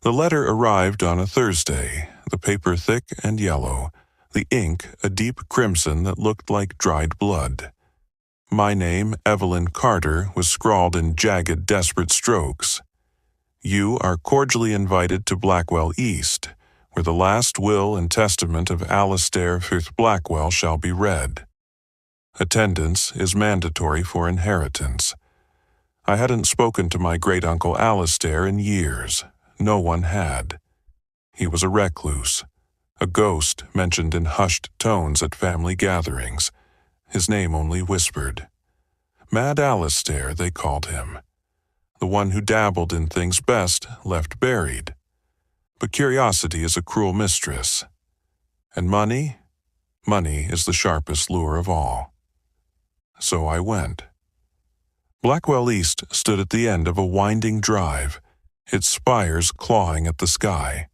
The letter arrived on a Thursday, the paper thick and yellow, the ink a deep crimson that looked like dried blood. My name, Evelyn Carter, was scrawled in jagged, desperate strokes. You are cordially invited to Blackwell East, where the last will and testament of Alastair Firth Blackwell shall be read. Attendance is mandatory for inheritance. I hadn't spoken to my great-uncle Alastair in years. No one had. He was a recluse, a ghost mentioned in hushed tones at family gatherings, his name only whispered. Mad Alastair, they called him. The one who dabbled in things best left buried. But curiosity is a cruel mistress. And money? Money is the sharpest lure of all. So I went. Blackwell East stood at the end of a winding drive, its spires clawing at the sky.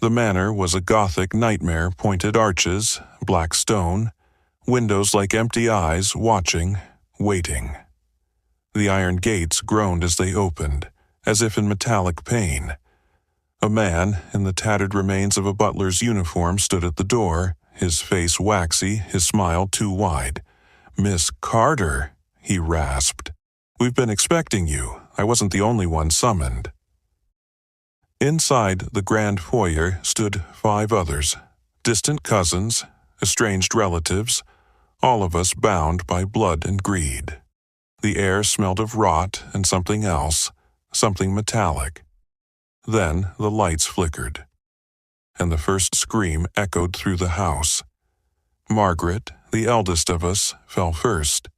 The manor was a Gothic nightmare, pointed arches, black stone, windows like empty eyes, watching, waiting. The iron gates groaned as they opened, as if in metallic pain. A man, in the tattered remains of a butler's uniform, stood at the door, his face waxy, his smile too wide. "Miss Carter," he rasped. "We've been expecting you. I wasn't the only one summoned." Inside the grand foyer stood 5 others, distant cousins, estranged relatives, all of us bound by blood and greed. The air smelled of rot and something else, something metallic. Then the lights flickered, and the first scream echoed through the house. Margaret, the eldest of us, fell first.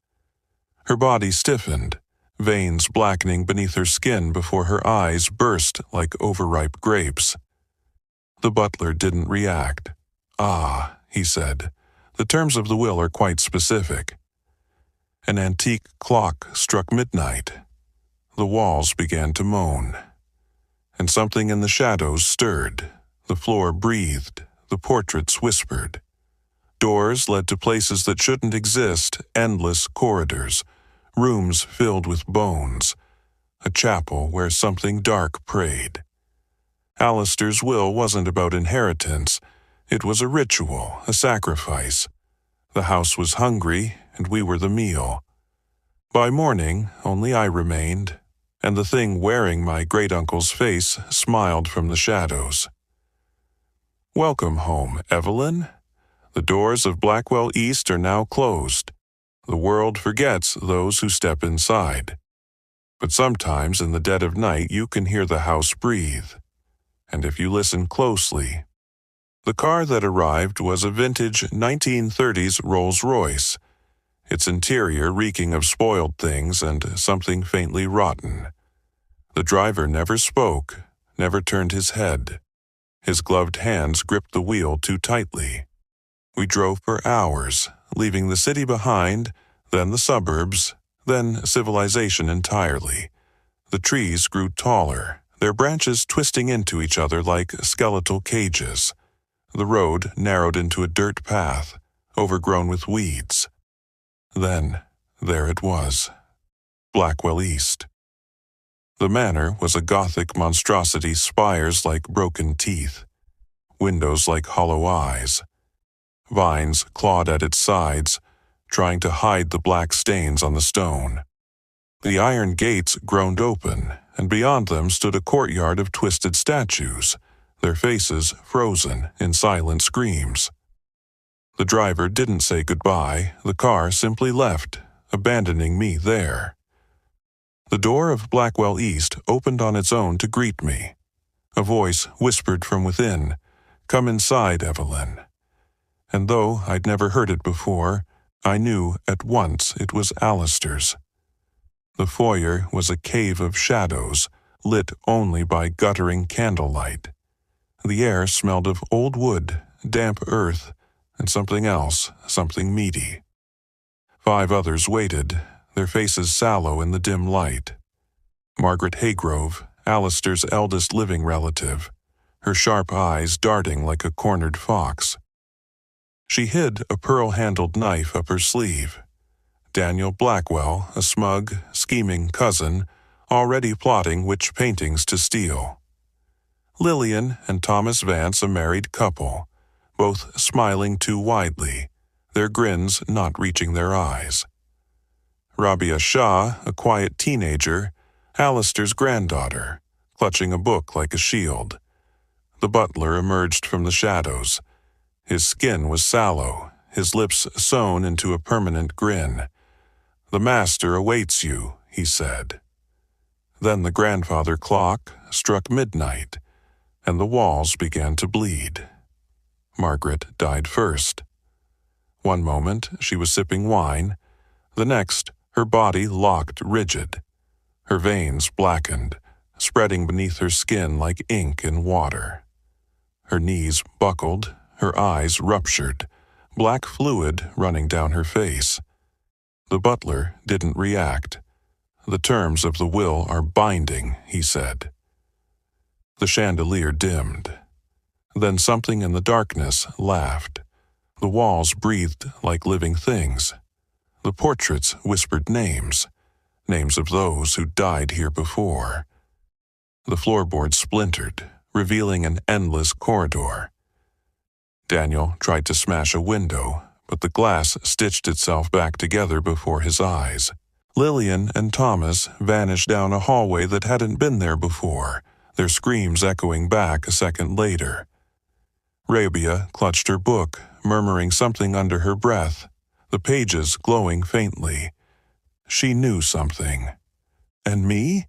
Her body stiffened, veins blackening beneath her skin before her eyes burst like overripe grapes. The butler didn't react. "Ah," he said, "the terms of the will are quite specific." An antique clock struck midnight. The walls began to moan. And something in the shadows stirred. The floor breathed. The portraits whispered. Doors led to places that shouldn't exist, endless corridors, rooms filled with bones, a chapel where something dark prayed. Alastair's will wasn't about inheritance. It was a ritual, a sacrifice. The house was hungry, and we were the meal. By morning, only I remained, and the thing wearing my great-uncle's face smiled from the shadows. "Welcome home, Evelyn. The doors of Blackwell East are now closed. The world forgets those who step inside. But sometimes in the dead of night you can hear the house breathe. And if you listen closely..." The car that arrived was a vintage 1930s Rolls-Royce, its interior reeking of spoiled things and something faintly rotten. The driver never spoke, never turned his head. His gloved hands gripped the wheel too tightly. We drove for hours, leaving the city behind, then the suburbs, then civilization entirely. The trees grew taller, their branches twisting into each other like skeletal cages. The road narrowed into a dirt path, overgrown with weeds. Then, there it was, Blackwell East. The manor was a Gothic monstrosity, spires like broken teeth, windows like hollow eyes. Vines clawed at its sides, trying to hide the black stains on the stone. The iron gates groaned open, and beyond them stood a courtyard of twisted statues, their faces frozen in silent screams. The driver didn't say goodbye. The car simply left, abandoning me there. The door of Blackwell East opened on its own to greet me. A voice whispered from within, "Come inside, Evelyn." And though I'd never heard it before, I knew at once it was Alastair's. The foyer was a cave of shadows, lit only by guttering candlelight. The air smelled of old wood, damp earth, and something else, something meaty. 5 others waited, their faces sallow in the dim light. Margaret Haygrove, Alastair's eldest living relative, her sharp eyes darting like a cornered fox. She hid a pearl-handled knife up her sleeve. Daniel Blackwell, a smug, scheming cousin, already plotting which paintings to steal. Lillian and Thomas Vance, a married couple, both smiling too widely, their grins not reaching their eyes. Rabia Shah, a quiet teenager, Alistair's granddaughter, clutching a book like a shield. The butler emerged from the shadows. His skin was sallow, his lips sewn into a permanent grin. "The master awaits you," he said. Then the grandfather clock struck midnight, and the walls began to bleed. Margaret died first. One moment she was sipping wine, the next her body locked rigid. Her veins blackened, spreading beneath her skin like ink in water. Her knees buckled, her eyes ruptured, black fluid running down her face. The butler didn't react. "The terms of the will are binding," he said. The chandelier dimmed. Then something in the darkness laughed. The walls breathed like living things. The portraits whispered names of those who died here before. The floorboards splintered, revealing an endless corridor. Daniel tried to smash a window, but the glass stitched itself back together before his eyes. Lillian and Thomas vanished down a hallway that hadn't been there before, their screams echoing back a second later. Rabia clutched her book, murmuring something under her breath, the pages glowing faintly. She knew something. And me?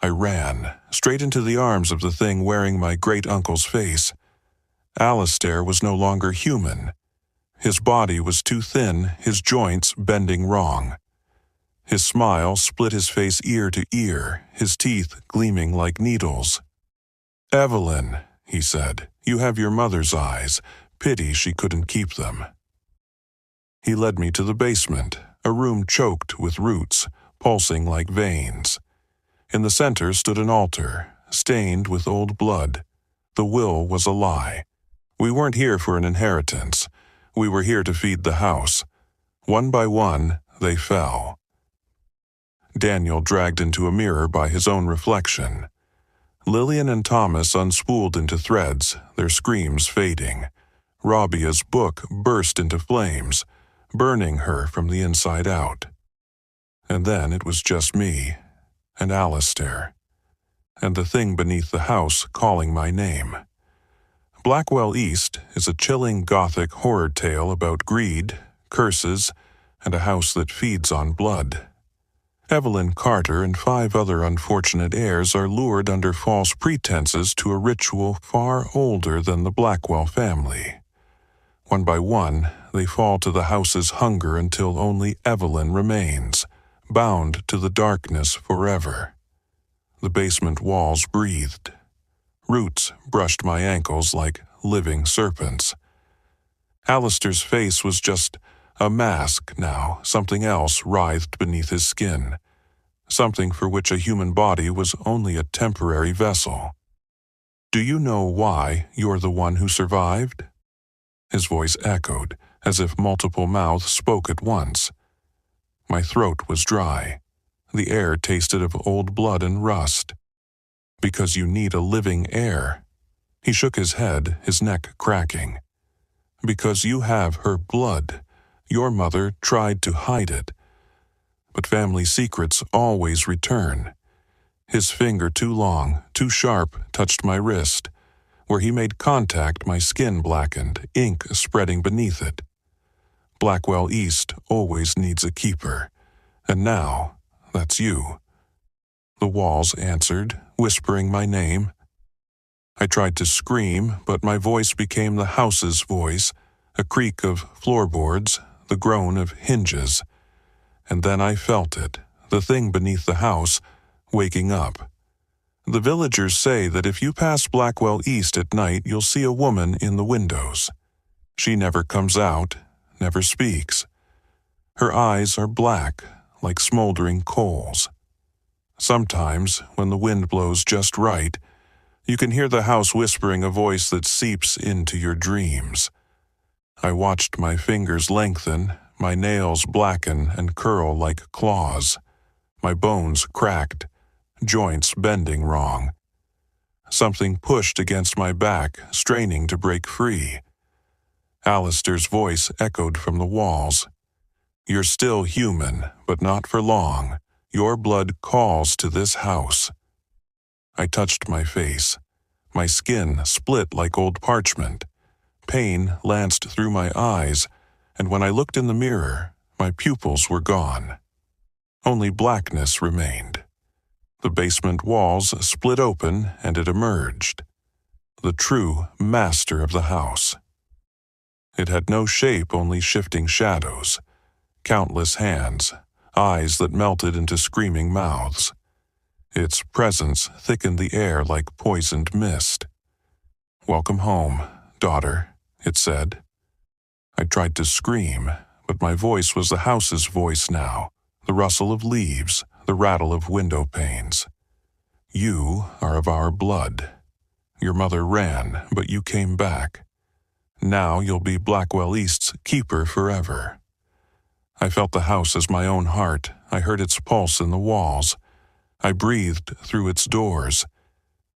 I ran, straight into the arms of the thing wearing my great-uncle's face. Alistair was no longer human. His body was too thin, his joints bending wrong. His smile split his face ear to ear, his teeth gleaming like needles. "Evelyn," he said, "you have your mother's eyes. Pity she couldn't keep them." He led me to the basement, a room choked with roots, pulsing like veins. In the center stood an altar, stained with old blood. The will was a lie. We weren't here for an inheritance. We were here to feed the house. One by one, they fell. Daniel dragged into a mirror by his own reflection. Lillian and Thomas unspooled into threads, their screams fading. Rabia's book burst into flames, burning her from the inside out. And then it was just me, and Alistair, and the thing beneath the house calling my name. Blackwell East is a chilling Gothic horror tale about greed, curses, and a house that feeds on blood. Evelyn Carter and 5 other unfortunate heirs are lured under false pretenses to a ritual far older than the Blackwell family. One by one, they fall to the house's hunger until only Evelyn remains, bound to the darkness forever. The basement walls breathed. Roots brushed my ankles like living serpents. Alistair's face was just a mask now, something else writhed beneath his skin, something for which a human body was only a temporary vessel. "Do you know why you're the one who survived?" His voice echoed, as if multiple mouths spoke at once. My throat was dry. The air tasted of old blood and rust. "Because you need a living heir." He shook his head, his neck cracking. "Because you have her blood. Your mother tried to hide it. But family secrets always return." His finger, too long, too sharp, touched my wrist. Where he made contact, my skin blackened, ink spreading beneath it. Blackwell East always needs a keeper. And now, that's you. The walls answered, whispering my name. I tried to scream, but my voice became the house's voice, a creak of floorboards, the groan of hinges. And then I felt it, the thing beneath the house, waking up. The villagers say that if you pass Blackwell East at night, you'll see a woman in the windows. She never comes out, never speaks. Her eyes are black, like smoldering coals. Sometimes, when the wind blows just right, you can hear the house whispering a voice that seeps into your dreams. I watched my fingers lengthen, my nails blacken and curl like claws. My bones cracked, joints bending wrong. Something pushed against my back, straining to break free. Alistair's voice echoed from the walls. "You're still human, but not for long. Your blood calls to this house." I touched my face. My skin split like old parchment. Pain lanced through my eyes, and when I looked in the mirror, my pupils were gone. Only blackness remained. The basement walls split open, and it emerged. The true master of the house. It had no shape, only shifting shadows. Countless hands, eyes that melted into screaming mouths. Its presence thickened the air like poisoned mist. "Welcome home, daughter," it said. I tried to scream, but my voice was the house's voice now, the rustle of leaves, the rattle of window panes. "You are of our blood. Your mother ran, but you came back. Now you'll be Blackwell East's keeper forever." I felt the house as my own heart. I heard its pulse in the walls. I breathed through its doors.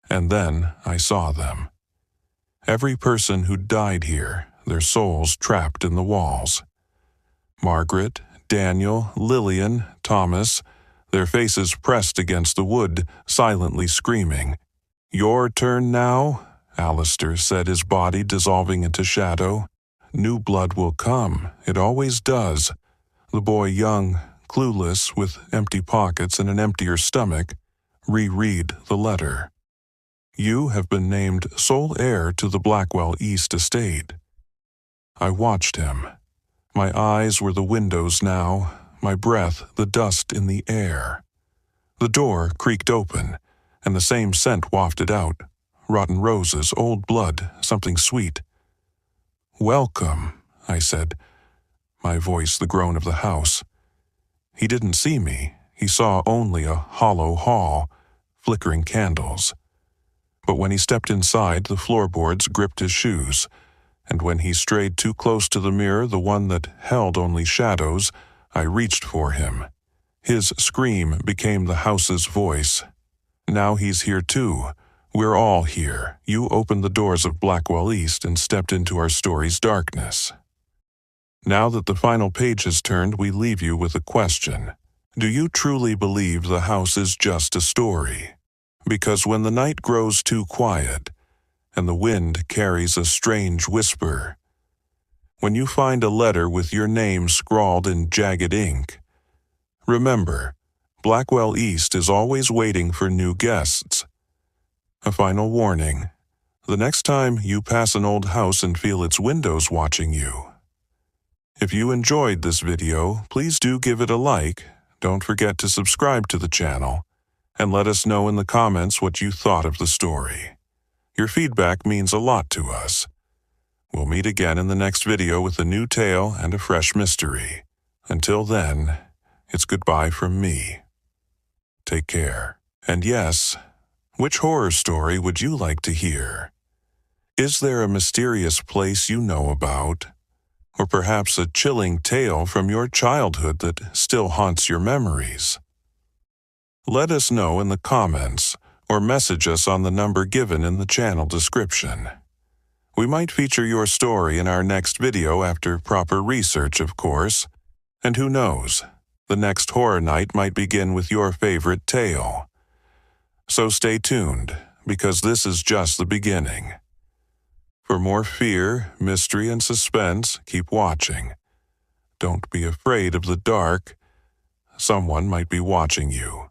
And then I saw them. Every person who died here, their souls trapped in the walls. Margaret, Daniel, Lillian, Thomas, their faces pressed against the wood, silently screaming. "Your turn now?" Alistair said, his body dissolving into shadow. "New blood will come. It always does." The boy, young, clueless, with empty pockets and an emptier stomach, reread the letter. "You have been named sole heir to the Blackwell East estate." I watched him. My eyes were the windows now, my breath the dust in the air. The door creaked open, and the same scent wafted out. Rotten roses, old blood, something sweet. "Welcome," I said, my voice the groan of the house. He didn't see me. He saw only a hollow hall, flickering candles. But when he stepped inside, the floorboards gripped his shoes, and when he strayed too close to the mirror, the one that held only shadows, I reached for him. His scream became the house's voice. "Now he's here too. We're all here. You opened the doors of Blackwell East and stepped into our story's darkness." Now that the final page has turned, we leave you with a question. Do you truly believe the house is just a story? Because when the night grows too quiet, and the wind carries a strange whisper, when you find a letter with your name scrawled in jagged ink, remember, Blackwell East is always waiting for new guests. A final warning: the next time you pass an old house and feel its windows watching you. If you enjoyed this video, please do give it a like, don't forget to subscribe to the channel, and let us know in the comments what you thought of the story. Your feedback means a lot to us. We'll meet again in the next video with a new tale and a fresh mystery. Until then, it's goodbye from me. Take care. And yes, which horror story would you like to hear? Is there a mysterious place you know about? Or perhaps a chilling tale from your childhood that still haunts your memories? Let us know in the comments or message us on the number given in the channel description. We might feature your story in our next video after proper research, of course. And who knows, the next horror night might begin with your favorite tale. So stay tuned, because this is just the beginning. For more fear, mystery, and suspense, keep watching. Don't be afraid of the dark. Someone might be watching you.